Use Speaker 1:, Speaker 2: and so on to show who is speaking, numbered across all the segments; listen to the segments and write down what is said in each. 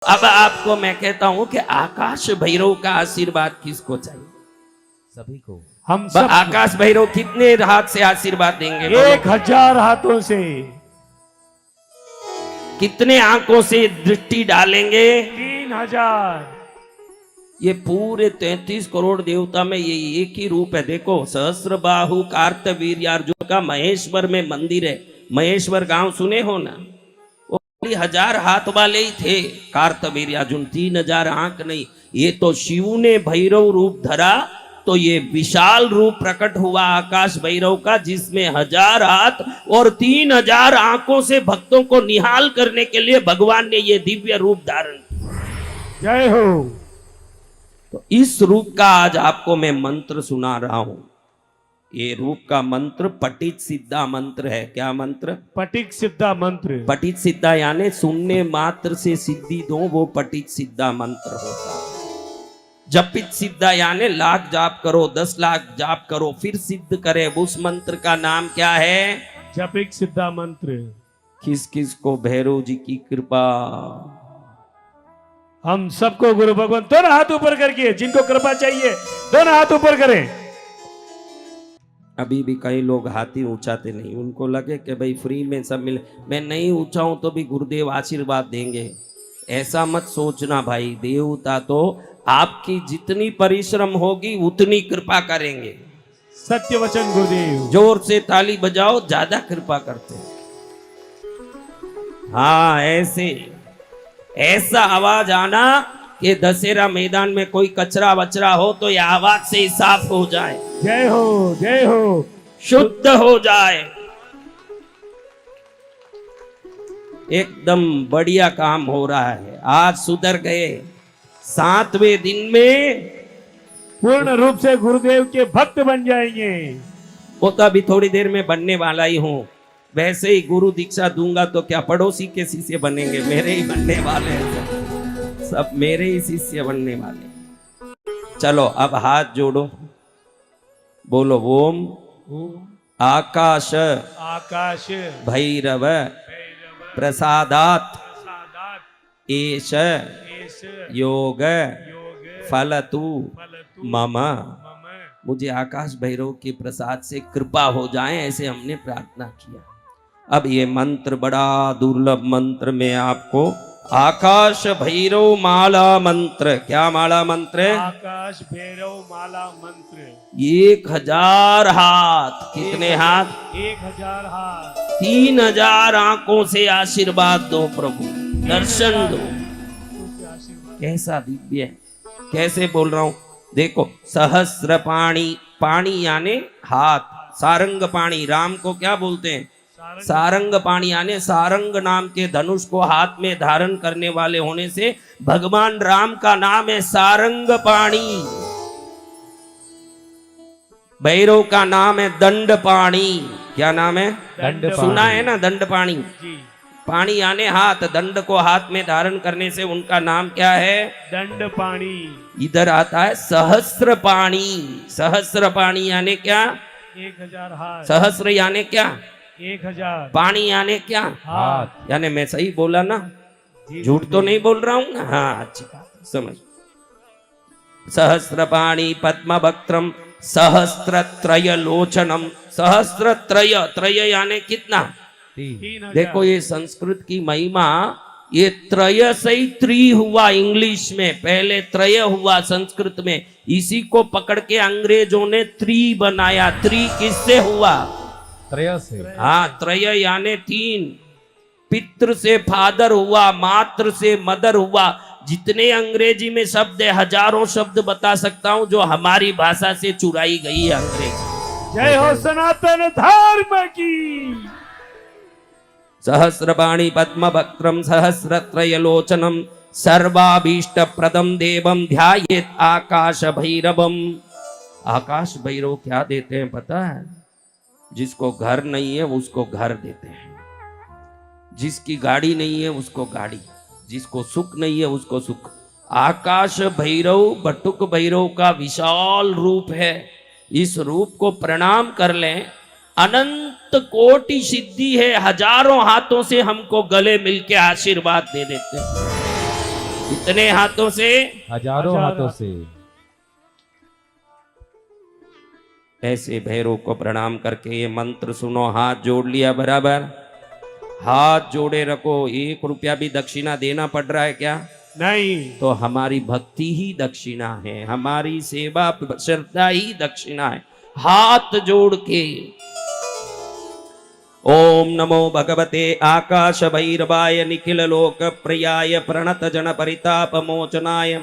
Speaker 1: अब आपको मैं कहता हूं कि आकाश भैरव का आशीर्वाद किसको चाहिए?
Speaker 2: सभी को।
Speaker 3: हम सब
Speaker 1: आकाश भैरव कितने हाथ से आशीर्वाद देंगे?
Speaker 3: 1000 हाथों से।
Speaker 1: कितने आंखों से दृष्टि डालेंगे?
Speaker 3: 3000।
Speaker 1: ये पूरे 33 करोड़ देवता में ये एक ही रूप है। देखो, सहस्र बाहु कार्तवीर्यार्जुन का महेश्वर में मंदिर है। महेश्वर गांव सुने हो ना? वो 1000 हाथ वाले ही थे कार्तवीर्यार्जुन, 3000 आंख नहीं। ये तो शिव ने भैरव रूप धरा तो ये विशाल रूप प्रकट हुआ आकाश भैरव का, जिसमें 1000 हाथ और 3000 आंखों से भक्तों को निहाल करने के लिए भगवान ने ये दिव्य रूप धारण किया।
Speaker 3: जय हो।
Speaker 1: तो इस रूप का आज आपको मैं मंत्र सुना रहा हूं। ये रूप का मंत्र पठित सिद्धा मंत्र है। क्या मंत्र?
Speaker 3: पटिक सिद्धा मंत्र।
Speaker 1: पठित सिद्धा यानी सुनने मात्र से सिद्धि दो, वो पठित सिद्धा मंत्र होता है। जपित सिद्धा यानी लाख जाप करो, 10 लाख जाप करो फिर सिद्ध करे, उस मंत्र का नाम क्या है?
Speaker 3: जपिक सिद्धा मंत्र।
Speaker 1: किस किस को भैरव जी की कृपा?
Speaker 3: हम सबको गुरु भगवान दोनों हाथ ऊपर करके, जिनको कृपा चाहिए दोनों हाथ ऊपर करें।
Speaker 1: अभी भी कई लोग हाथ ही ऊंचाते नहीं, उनको लगे कि भाई फ्री में सब मिले। मैं नहीं ऊंचाऊं तो भी गुरुदेव आशीर्वाद देंगे, ऐसा मत सोचना भाई। देवता तो आपकी जितनी परिश्रम होगी उतनी कृपा करेंगे।
Speaker 3: सत्य वचन गुरुदेव।
Speaker 1: जोर से ताली बजाओ, ज्यादा कृपा करते हैं। हाँ, ऐसा आवाज आना कि दशहरा मैदान में कोई कचरा वचरा हो तो यह आवाज से ही साफ हो जाए।
Speaker 3: जय हो, जय हो।
Speaker 1: शुद्ध हो जाए। एकदम बढ़िया काम हो रहा है। आज सुधर गए। 7वें दिन में
Speaker 3: पूर्ण रूप से गुरुदेव के भक्त बन जाएंगे।
Speaker 1: वो तो अभी थोड़ी देर में बनने वाला ही हूं। वैसे ही गुरु दीक्षा दूंगा तो क्या पड़ोसी के शिष्य बनेंगे? मेरे ही बनने वाले हैं, सब मेरे ही शिष्य बनने वाले। चलो अब हाथ जोड़ो, बोलो ओम आकाश
Speaker 3: आकाश
Speaker 1: भैरव प्रसादात एष योग फलतु मम। मुझे आकाश भैरव के प्रसाद से कृपा हो जाए, ऐसे हमने प्रार्थना किया। अब ये मंत्र बड़ा दुर्लभ मंत्र में आपको आकाश भैरव माला मंत्र। क्या माला मंत्र?
Speaker 3: आकाश भैरव माला मंत्र।
Speaker 1: 1000 हाथ। कितने हाथ?
Speaker 3: 1000 हाथ।
Speaker 1: 3000 आंखों से आशीर्वाद दो प्रभु, दर्शन दो। कैसा दिव्य है। कैसे बोल रहा हूं देखो। सहस्र पाणी, पाणी यानी हाथ, सारंग पाणी। राम को क्या बोलते हैं? सारंग पाणी यानी सारंग नाम के धनुष को हाथ में धारण करने वाले होने से भगवान राम का नाम है सारंग पाणी। भैरव का नाम है दंड पाणी। क्या नाम है?
Speaker 3: दंड।
Speaker 1: सुना है ना दंड पाणी? पाणी यानी हाथ, दंड को हाथ में धारण करने से उनका नाम क्या है?
Speaker 3: दंड पाणी।
Speaker 1: इधर आता है सहस्र पाणी। सहस्र पाणी यानी क्या?
Speaker 3: 1000 हाथ।
Speaker 1: सहस्र यानी क्या?
Speaker 3: 1000।
Speaker 1: पाणी यानी क्या?
Speaker 3: हाथ।
Speaker 1: यानी मैं सही बोला ना? झूठ तो नहीं बोल रहा हूं ना? हाँ, अच्छी बात, समझ। सहस्र पाणी पद्म वक्त्रम सहस्र त्रय लोचनम। सहस्र त्रय, त्रय यानी कितना?
Speaker 3: 3000।
Speaker 1: देखो ये संस्कृत की महिमा। ये त्रय से ही त्रि हुआ इंग्लिश में, पहले त्रय हुआ संस्कृत में। इसी को पकड़ के अंग्रेजों ने त्रि बनाया। त्रि किससे हुआ?
Speaker 2: त्रय से।
Speaker 1: हाँ, त्रय यानी 3। पितृ से फादर हुआ, मातृ से मदर हुआ। जितने अंग्रेजी में शब्द है, हजारों शब्द बता सकता हूं जो हमारी भाषा से चुराई गई है अंग्रेजी।
Speaker 3: जय हो सनातन धर्म की।
Speaker 1: सहस्रपाणी पद्म वक्त्रम सहस्रत्रयलोचनम सर्वाभीष्ट प्रदम देवम ध्यायेत आकाश भैरवम। आकाश भैरव क्या देते हैं पता है? जिसको घर नहीं है उसको घर देते हैं, जिसकी गाड़ी नहीं है उसको गाड़ी, जिसको सुख नहीं है उसको सुख। आकाश भैरव बटुक भैरव का विशाल रूप है। इस रूप को प्रणाम कर लें, अनंत कोटि सिद्धि है। हजारों हाथों से हमको गले मिलके आशीर्वाद दे देते हैं। कितने हाथों से?
Speaker 2: हजारों हाथों से।
Speaker 1: ऐसे भैरव को प्रणाम करके ये मंत्र सुनो, हाथ जोड़ लिया बराबर, हाथ जोड़े रखो। 1 रुपया भी दक्षिणा देना पड़ रहा है क्या?
Speaker 3: नहीं।
Speaker 1: तो हमारी भक्ति ही दक्षिणा है, हमारी सेवा श्रद्धा ही दक्षिणा है। हाथ जोड़ के ओम नमो भगवते आकाश भैरवाय निखिल लोक प्रियाय प्रणत जन परिताप मोचनाय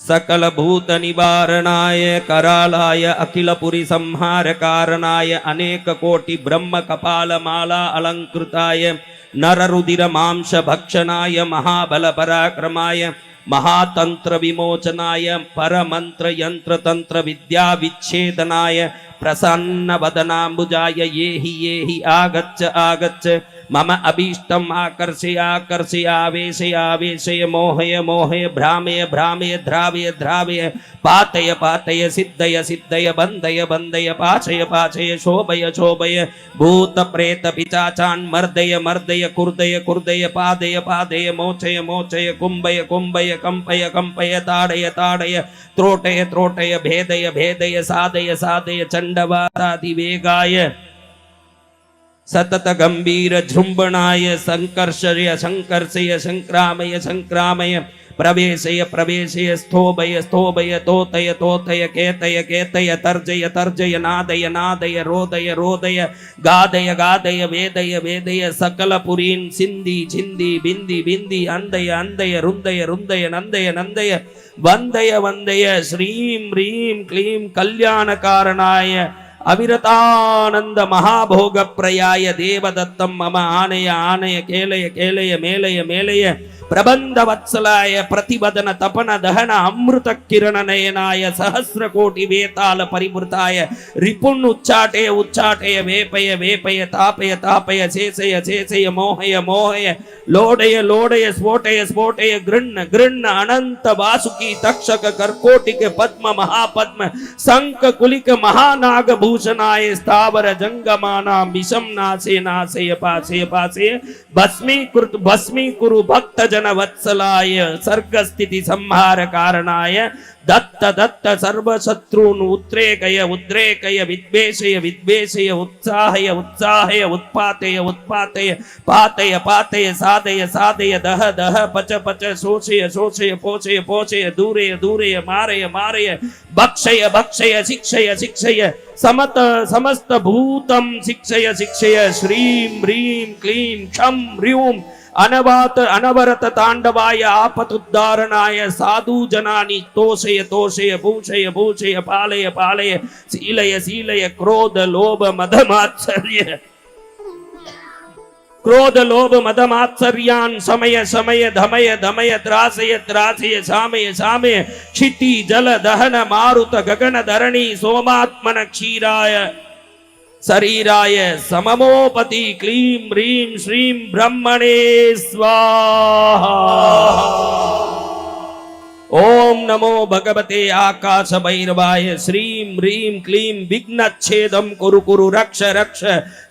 Speaker 1: सकल भूत निवारणाय करालाय अखिल पुरी संहार कारणाय अनेक कोटि ब्रह्म कपाल माला अलंकृताय नर रुदिर मांस भक्षणाय महाबल पराक्रमाय महातंत्र विमोचनाय परमंत्र यंत्र तंत्र विद्या विच्छेदनाय प्रसन्न वदनाम्बुजाय ये ही आगच्छ आगच्छ मम अभीष्टम आकर्षय आकर्षय आवेशय आवेशय मोहय मोहय भ्रामय भ्रामय द्रावय द्रावय पातय पातय सिद्धय सिद्धय बंधय बंधय पाचय पाचय शोभय शोभय भूत प्रेत पिचाचान मर्दय मर्दय कुर्दय कुर्दय पादय पादय मोचय मोचय कुंभय कुंभय कंपय कंपय ताड़य ताड़य त्रोटय त्रोटय भेदय भेदय साधय साधय चंडवारादिवेगाय सतत गंभीर झुंबणाय संकर्षय संकर्षय संक्रामय संक्रामय प्रवेशय प्रवेशय स्थोभय स्थोभय तोतय तोतय केतय केतय तर्जय तर्जय नादय नादय रोदय रोदय गादय गादय वेदय वेदय सकल पुरीन सिंधी छिंदी बिंदी बिंदी अंदय अंदय रुंदय रुंदय नंदय नंदय वंदय वंदय श्रीं ह्रीं क्लीं कल्याण कारणाय अविरतानंद महाभोग प्रयाय देवदत्तम मम आनय आनय केलय केलय मेलय मेलय प्रबंध वत्सलाय प्रतिवदन तपन दहन अमृत किरण नयनाय सहस्र कोटि वेताल परिवृताय रिपुन उच्चाटे उच्चाटे वेपय वेपय तापय तापय शेषय शेषय मोहय मोहय लोडय लोडय स्फोटय स्फोटय गृह्ण गृह्ण अनंत वासुकी तक्षक कर्कोटिक पद्म महापद्म शंख कुलिक महानाग भूषणाय स्थावर जंगमाना विषम नासे नासे पासे पासे भस्मी कुरु भक्त जन वत्सलाय सर्ग स्थिति संहार कारणाय दत्त दत्त सर्व शत्रुन उद्रेकय उद्रेकय विद्वेषय विद्वेषय उत्साहय उत्साहय उत्पातय उत्पातय पातय पातय साधय साधय दह दह पच पच शोषय शोषय पोषय पोषय दूरय दूरय मारय मारय भक्षय भक्षय शिक्षय शिक्षय समत समस्त भूतम शिक्षय शिक्षय श्रीं ह्रीं क्लीं क्षं ह्रीं अनवात अनवरत तांडवाय आपतुद्धारणाय साधु जनानि तोषय तोषय भूषय भूषय पालय पालय शीलय शीलय क्रोध लोभ मदमात्सर्य क्रोध लोभ मदमात्सर्यान् समय समय धमय धमय त्रासय त्रासय सामय सामय क्षिति जल दहन मारुत गगन धरणी सोमात्मन क्षीराय शरीराय सममोपति क्लीं ह्रीं श्रीं ब्रह्मणे स्वाहा। ओम नमो भगवते आकाश भैरवाय श्रीं ह्रीं क्लीं विघ्नच्छेदं कुरु कुरु रक्ष रक्ष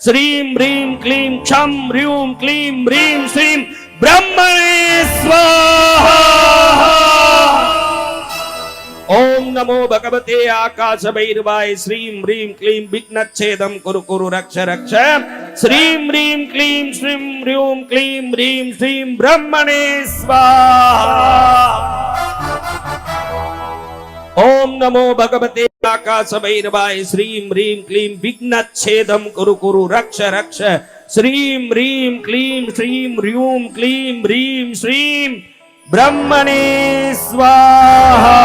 Speaker 1: श्रीं ह्रीं क्लीं क्षं ह्रीं क्लीं ह्रीं श्रीं ब्रह्मणे स्वाहा। ओम नमो भगवते आकाश भैरवाय श्रीं ह्रीं क्लीं विघ्नच्छेदं कुरु कुरु रक्ष रक्ष श्रीं ह्रीं क्लीं श्रीं ह्रीं क्लीं ह्रीं श्रीं ब्रह्मणे स्वाहा। ओम नमो भगवते आकाश भैरवाय श्रीं ह्रीं क्लीं विघ्नच्छेदं कुरु कुरु रक्ष रक्ष श्रीं ह्रीं क्लीं श्रीं ह्रीं क्लीं ह्रीं श्रीं ब्रह्मणे स्वाहा।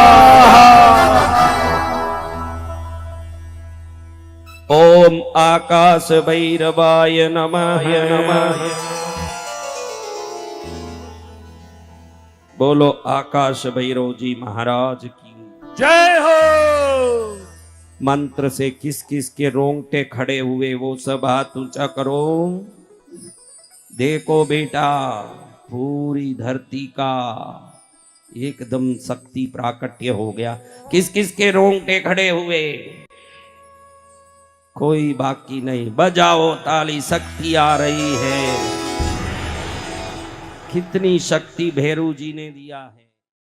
Speaker 1: ओम आकाश भैरवाय नमः नमः। बोलो आकाश भैरव जी महाराज की
Speaker 3: जय हो।
Speaker 1: मंत्र से किस किस के रोंगटे खड़े हुए वो सब हाथ ऊंचा करो। देखो बेटा पूरी धरती का एकदम शक्ति प्राकट्य हो गया। किस किस के रोंगटे खड़े हुए? कोई बाकी नहीं। बजाओ ताली, शक्ति आ रही है। कितनी शक्ति भैरू जी ने दिया है।